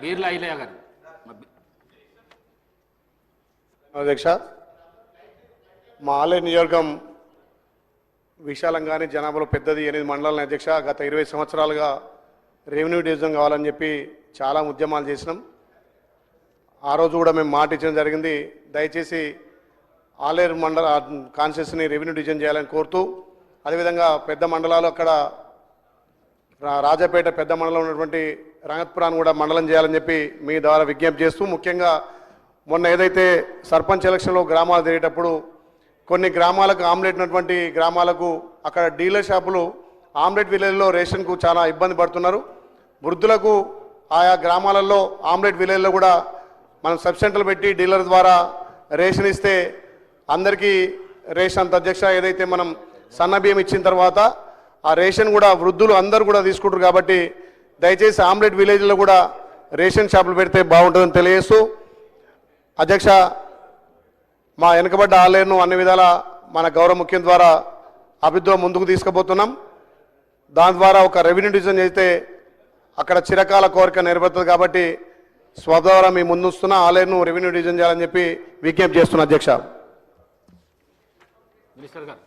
బీర్లా ఐలయ్య గారు. అధ్యక్ష, మా ఆలయ నియోజకం విశాలంగానే జనాభాలో పెద్దది 8 మండలాల అధ్యక్ష. గత 20 సంవత్సరాలుగా రెవెన్యూ డివిజన్ కావాలని చెప్పి చాలా ఉద్యమాలు చేసినాం. ఆ రోజు కూడా మేము మాట ఇచ్చడం జరిగింది. దయచేసి ఆలేరు మండల కాన్స్టిట్యూన్సీని రెవెన్యూ డివిజన్ చేయాలని కోరుతూ, అదేవిధంగా పెద్ద మండలాలు అక్కడ రాజాపేట పెద్ద మండలం ఉన్నటువంటి రంగత్పురాన్ని కూడా మండలం చేయాలని చెప్పి మీ ద్వారా విజ్ఞప్తి చేస్తూ, ముఖ్యంగా మొన్న ఏదైతే సర్పంచ్ ఎలక్షన్లో గ్రామాలు తిరిగేటప్పుడు కొన్ని గ్రామాలకు ఆమ్లెట్ ఉన్నటువంటి గ్రామాలకు అక్కడ డీలర్ షాపులు ఆమ్లెట్ విలేజ్లో రేషన్కు చాలా ఇబ్బంది పడుతున్నారు. వృద్ధులకు ఆయా గ్రామాలలో ఆమ్లెట్ విలేజ్లో కూడా మనం సబ్ సెంటర్లు పెట్టి డీలర్ ద్వారా రేషన్ ఇస్తే అందరికీ రేషన్ అంత అధ్యక్ష. ఏదైతే మనం సన్న బియ్యం ఇచ్చిన తర్వాత ఆ రేషన్ కూడా వృద్ధులు అందరూ కూడా తీసుకుంటారు. కాబట్టి దయచేసి ఆమ్లెట్ విలేజ్లో కూడా రేషన్ షాపులు పెడితే బాగుంటుందని తెలియజేస్తూ, అధ్యక్ష, మా వెనుకబడ్డ ఆలయను అన్ని విధాల మన గౌరవ ముఖ్యం ద్వారా అభివృద్ధిలో ముందుకు తీసుకుపోతున్నాం. దాని ద్వారా ఒక రెవెన్యూ డివిజన్ చేస్తే అక్కడ చిరకాల కోరిక నెరవేరుతుంది. కాబట్టి స్వద్వారా మీ ముందుస్తున్న ఆలయను రెవెన్యూ డివిజన్ చేయాలని చెప్పి విజ్ఞప్తి చేస్తున్నా అధ్యక్ష. మినిస్టర్ గారు.